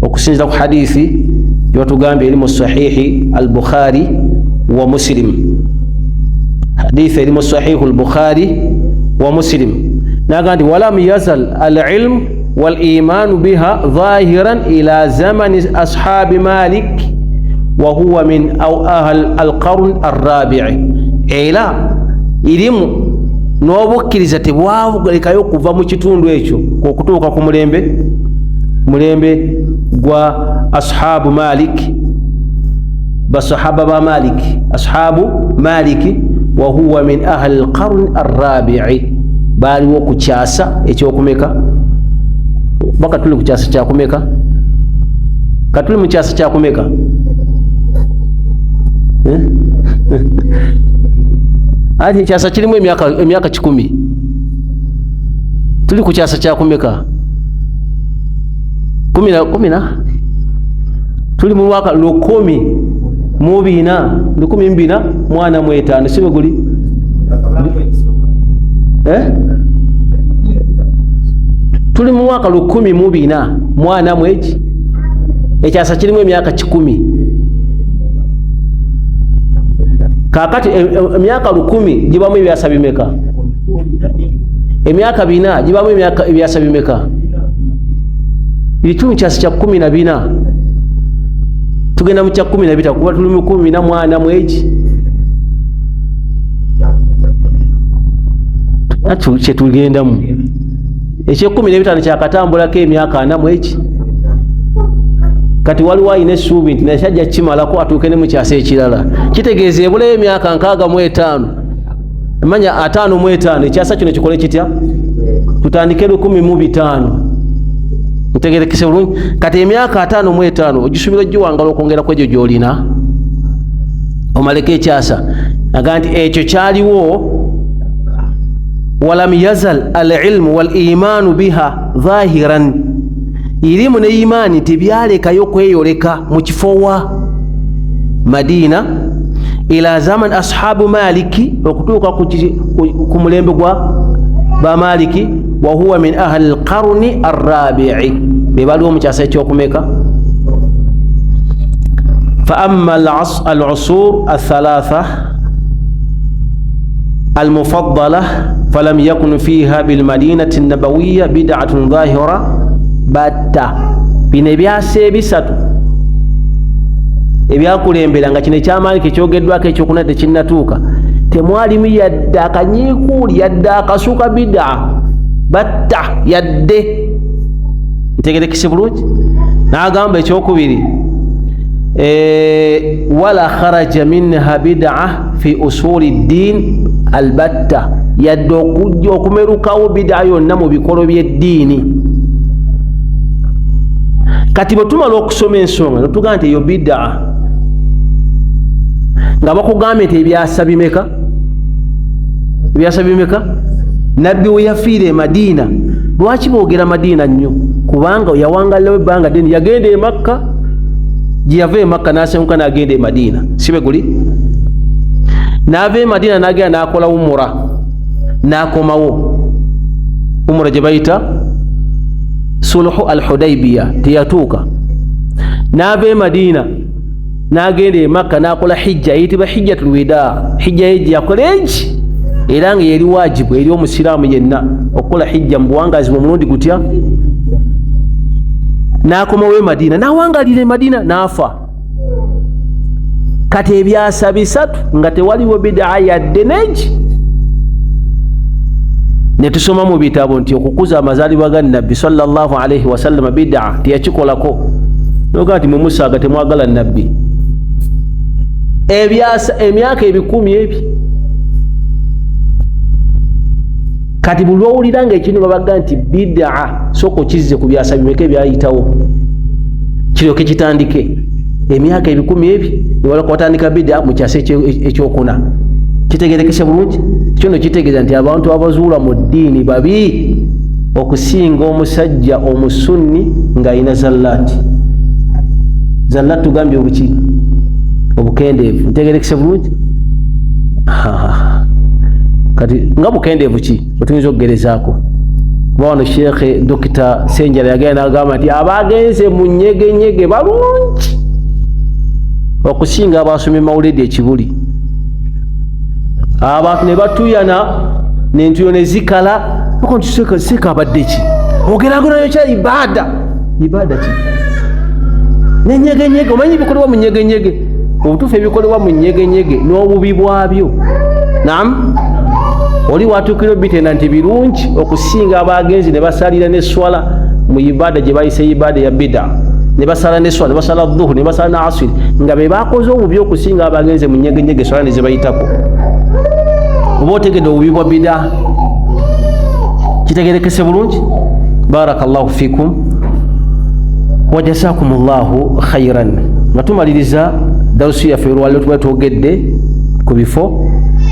okusinziira ku hadithi gyetugambye eri mu sahihi al-Bukhari wa Muslim. Hadithi eri mu sahihi al-Bukhari wa Muslim naga nti walam yazal al-ilm wal iman biha zahiran ila zamani ashabi Malik wa huwa min ahl al-qarn ar-rabi'. Era ilimu n'obukkiriza tebwalekayo kuva mu kitundu ekyo okutuuka ku mulembe gwa ashabu Malik, basahaba ba Malik, ashabu Malik wa huwa min ahli al-qarn ar-rabi'. Baliwo ku kyasa ekyokumeka, baka tuli ku kyasa kyakumeka, katuli mu kyasa kyakumeka ati kyasa kirimu emyaka 10, tuli ku kyasa kyakumeka 10 tuli mu mwaka 10,245 sibe guli tuli mu mwaka 10,245 ekyasa kirimu emyaka 10. kakati emyaka 10 gibamu ebyasa bimeka? Emyaka 4 gibamu ebyasa bimeka? Ekitundu kyasa kya 14 tugenda mu kya 15 kuba tuli mu 14 atu kyetugendamu. Ekye 15 kyakatambulako emyaka 4 kati waliwo ayina essuubi nti naye kyajja kimalako atuuke ne mu kyasa ekirala. Kitegeeza ebulayo emyaka 65 emanya 55 ekyasa kino kikole kitya? Tutandike 15,000. Ntegerekese bulungi. Kati emyaka 55 ogisuubira ogiwangala okwongera ku egyo gy'olina omaleko ekyasa. Aga nti ekyo kyaliwo. Walam yazal al-ilmu wal imanu biha zahiran. Ilimu ne imani tebyalekayo kweyoleka mu kifo wa Madina ila zaman ashabu Maliki, okutuuka ku mulembe gwa ba Maliki, wa huwa min ahli al-qarni ar-rabi'i, be baliwo mu kyasa ekyokumeka. Fa amma al-usur al-thalatha al-mufaddala falam yakun fiha bil madinati an-nabawiyya bid'atun zahira batta. Bino ebyasa ebisatu ebyakulembera nga kino ekyamaliki ekyogeddwako ekyokuna tekinnatuuka, temwalimu yadde akanyiikuuli yadde akasuka bid'a batta yadde. Ntegerekese bulungi. N'agamba ekyokubiri wala kharaja minha bid'a fi usuli ddin albatta, yadde okujja okumerukawo bid'a yonna mu bikolo by'eddiini. Kati bwe tumala okusoma ensonga netugamba nti eyo bid'a, nga bakugambye nti ebyasa bimeka? Ebyasa bimeka? Nabbi we yafiira e Madiina, lwaki boogera Madiina nnyo? Kubanga yawangalirawo ebbanga ddene, yagenda e Makka, gye yava e Makka n'asenguka n'agenda e Madiina, sibe guli? N'ava e Madiina n'agenda n'akola umura, n'akomawo umura gye bayita sulhu al-Hudaybiya, teyatuuka. N'ava e Madiina n'agenda e Makka n'akola hijja eyitibwa hijjatul widaa. Hijja ye yakola eki era nga yeri wajibu eri omusiraamu yenna okukola hijja mu buwangazi omulundi gutya. N'akomawo e Madiina n'awangalira e Madiina n'afa. Kati ebyasa bisatu nga tewaliwo bid'a yadde n'eki. Ne tusoma mu bitabo nti okukuza amazaalibwa ga Nabbi sallallahu alayhi wa sallam bid'a teyakikolako. nogati mu Musaga temwagala nabbi emyaka 10 ebyo kati buli owulira nga ekintu babaga nti bid'a soko kizze ku byasa bimeke byayitawo kiryoke kitandike emyaka 10 ebyo niwala kwatandika bid'a mu kyasa ekyokuna kitegerekese bulungi kino kitegeeza nti abantu abazuula mu ddiini babi okusinga omusajja omusunni nga ayina zallati tugambye obuki obukendeevu ntegerekese bulungi kati nga bukendeevu ki otuyinza okugerezaako bawano Sheikh Dr. Senjala yagenda n'agamba nti abagenze mu nyegenyege balungi okusinga abasomye mawulidi ekibuli abantu ne batuyana n'entuyo ne zikala Seeka abadde ki ogeragonayo kya ibada ki nenyegenyege omanyi ebikolebwa mu nyegenyege obutuufu ebikolebwa mu nyegenyege n'obubi bwabyo naam oli watuukira bitenda nti birungi okusinga abagenzi ne basalira n'eswala mu ibada gye bayise ibada ya bid'a ne basala n'eswala ne basala dhuhu ne basala na asiri nga be bakoze obubi okusinga abagenzi mu nyegenyege swala ne zibayitako oba otegedde obubi bwa bid'a kitegerekese bulungi barakallahu fikum wa jazakumullahu khairan nga tumaliriza darusu yaffe olwaliro tuba twogedde ku bifo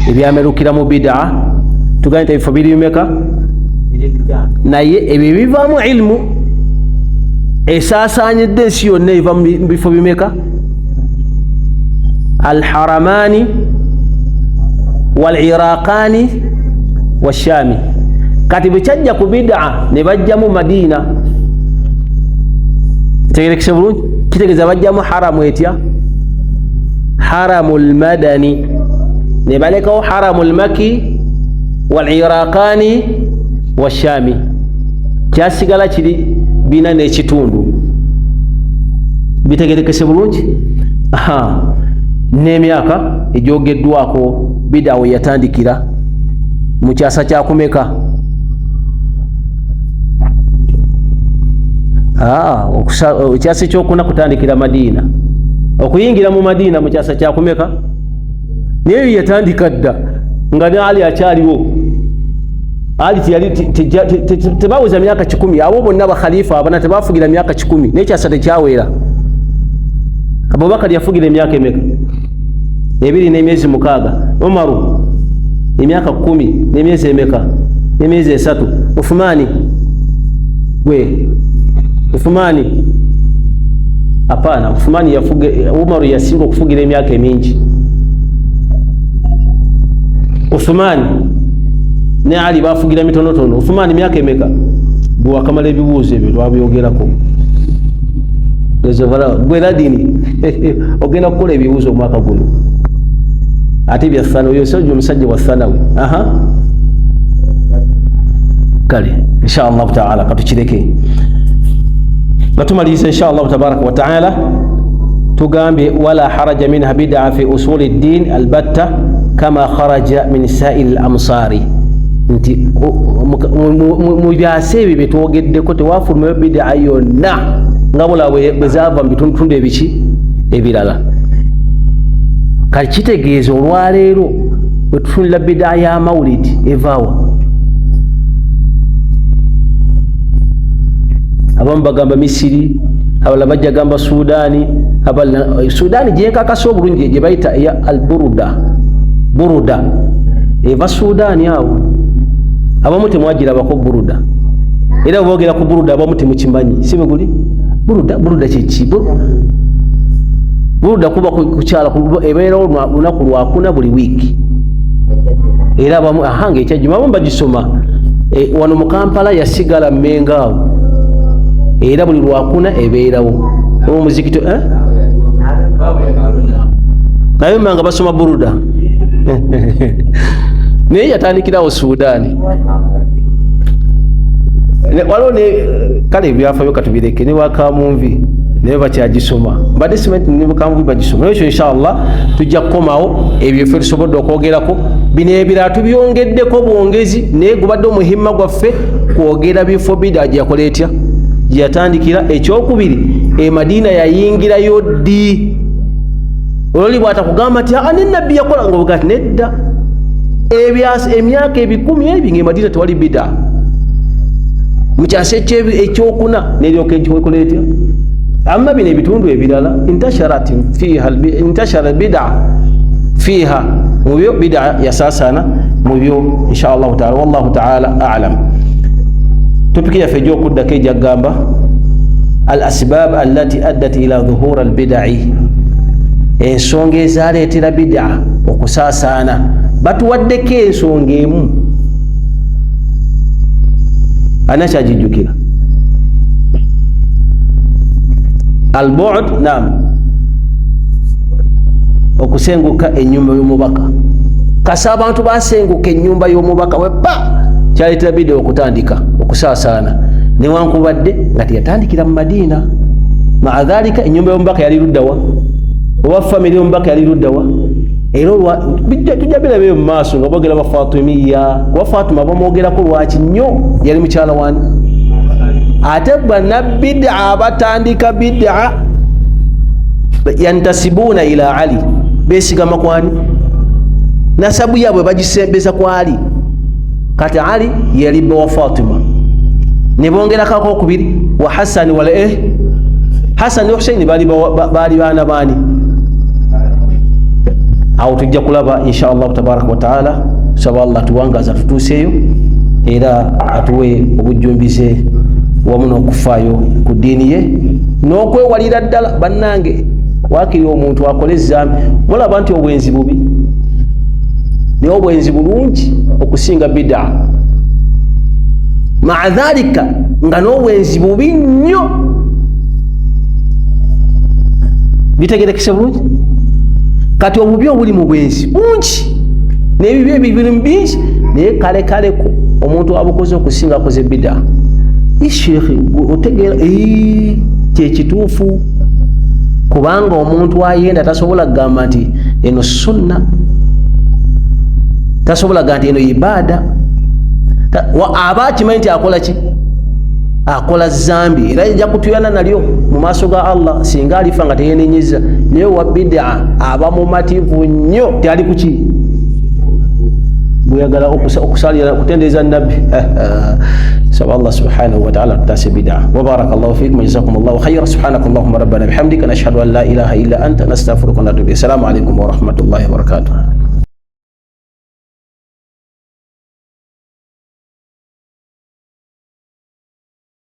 ebyamerukira mu bid'a tuganye ebifo biri bimeka naye ebyo bivaamu ilmu esaasaanyidde ensi yonna ebiva mu bifo bimeka alharamani waliraqani washami kati bwekyajja ku bid'a ne bajjamu Madina tegerekese bulungi kitegeeza bajjamu haramu etya haramul madani ne balekawo haramul maki waliraqani washami kyasigala kiri bina n'ekitundu bitegerekese bulungi n'emyaka egyogeddwako bid'a we yatandikira mu kyasa kyakumeka ekyasa ekyokuna kutandikira Madina okuyingira mu Madina mu kyasa kyakumeka naye yatandika dda nga ne Ali akyaliwo Ali tebaweza myaka 10 abo bonna bakhalifa abana tebafugira myaka 10 n'ekyasa tekyawera Abubakar yafugira emyaka emeka 2 n'emyezi 6 Umaru emyaka 10 n'emyezi emeka n'emyezi 3 Uthmani Uthmani hapana Uthmani yafuge Umaru yasinga okufugira emyaka emingi Uthmani ne Ali bafugira mitonotono Uthmani myaka emeka bwa kamala ebibuuzo ebyo twabyogerako gwera dini ogenda kukola ebibuuzo omwaka guno ate bya thana oyo sojo omusajja wa thanawi kale inshallah taala katukireke batumaliriza inshallah tabaraka wa taala tugambye wala haraja minha bid'a fi usul ad-din albatta kama kharaja min sa'il al-amsari nti mu byase ebyo betwogeddeko tewafuluma bid'a yonna nga bula bwezava mu bitundu ebiki ebirala kali kitegeeza olwaleero bwetufunira bid'a ya mawulidi evaawa abamu bagamba Misiri abalala bajja gamba Sudani abalala Sudani gyekakasa obulungi gye bayita ya buruda eva Sudani awo abamu temwagirabako buruda era boogera ku buruda abamu temukimanyi si bwe guli buruda kyeki buruda kuba kukyala ebeerawo lunaku lwakuna buli wiiki era abamu ahanga ekyajjuma abamu bagisoma wano mu Kampala yasigala mmengaawo era buli lwakuna ebeerawo omuzikito naye manga basoma buruda naye yatandikirawo Sudani waliwo ne kale ebyafaayo katubireke ne wakamumvi naye bakyagisoma mbadde simanyi ne wakamumvi bagisoma ekyo inshallah tujja kukomawo ebyo ffe tusobodde okwogerako bino ebirala tubyongeddeko bwongezi naye gubadde omuhimma gwaffe kwogera bifo bid'a gye yakola etya gyeyatandikira ekyokubiri Madina yayingirayo ddi ololi bwatakugamba nti ani nabbi yakola ngobuga ati nedda emyaka 10 ebyo Madina tewali bid'a mukyase ekyokuna neryoka ekikola etya amma bino ebitundu ebirala intashara bid'a fiha mubyo bid'a yasasana mubyo inshallah ta'ala wallahu ta'ala a'lam. Topiki ya fejo kudda ke jagamba al asbab allati addat ila dhuhur al bid'i ensonga ezaletera bid'a okusasana batuwaddeko ensonga emu anakyagijjukira al bu'd nam okusenguka ennyumba y'omubaka kasa abantu basenguka ennyumba y'omubaka wepa kyaletera bid'a okutandika okusasana newankubadde nga teyatandikira mu Madina maadhalika ennyumba y'omubaka yali luddawa oba family y'omubaka yali luddawa era tujja birabeyo mu maaso nga boogera Bafatimiya kuba Fatima bamwogerako lwaki nnyo yali mukyala wani ate bannabid'a batandika bid'a yantasibuna ila Ali besigama kwani nasabu yabwe bagisembeza kwa Ali kati Ali yali bba wa Fatima ne bongera kako kubiri wa Hassan wala Hassan ne Hussein bali bana bani awo tujja kulaba insha Allah tabaraka wa taala saba Allah tuwangaza tutuseyo era atuwe obujjumbize wamu n'okufaayo ku ddiini ye n'okwewalira ddala bannange wakiri omuntu akola ezzambi mulaba nti obwenzi bubi naye obwenzi bulungi okusinga bid'a maadhalika nga n'obwenzi bubi nnyo bitegerekese bulungi kati obubi obuli mu bwenzi bungi n'ebibi ebibiri bingi naye kalekaleko omuntu abukoze okusinga akoze bid'a ishekhe otegeera kyekituufu kubanga omuntu ayenda tasobola kugamba nti eno sunna tasobola kugamba nti eno ibada aba akimanyi nti akola ki akola zambi era ajja kutuyana nalyo mu maaso ga Allah singa alifa nga teyenenyeza naye wa bid'a aba mumativu nnyo tali kuki buyagala okusalira kutendeeza nabbi سبحان الله سبحانه وتعالى تاسي بدعة وبارك الله فيكم وجزاكم الله خيرا سبحانك اللهم ربنا بحمدك نشهد أن لا إله إلا أنت نستغفرك ونتوب إليك السلام عليكم ورحمة الله وبركاته.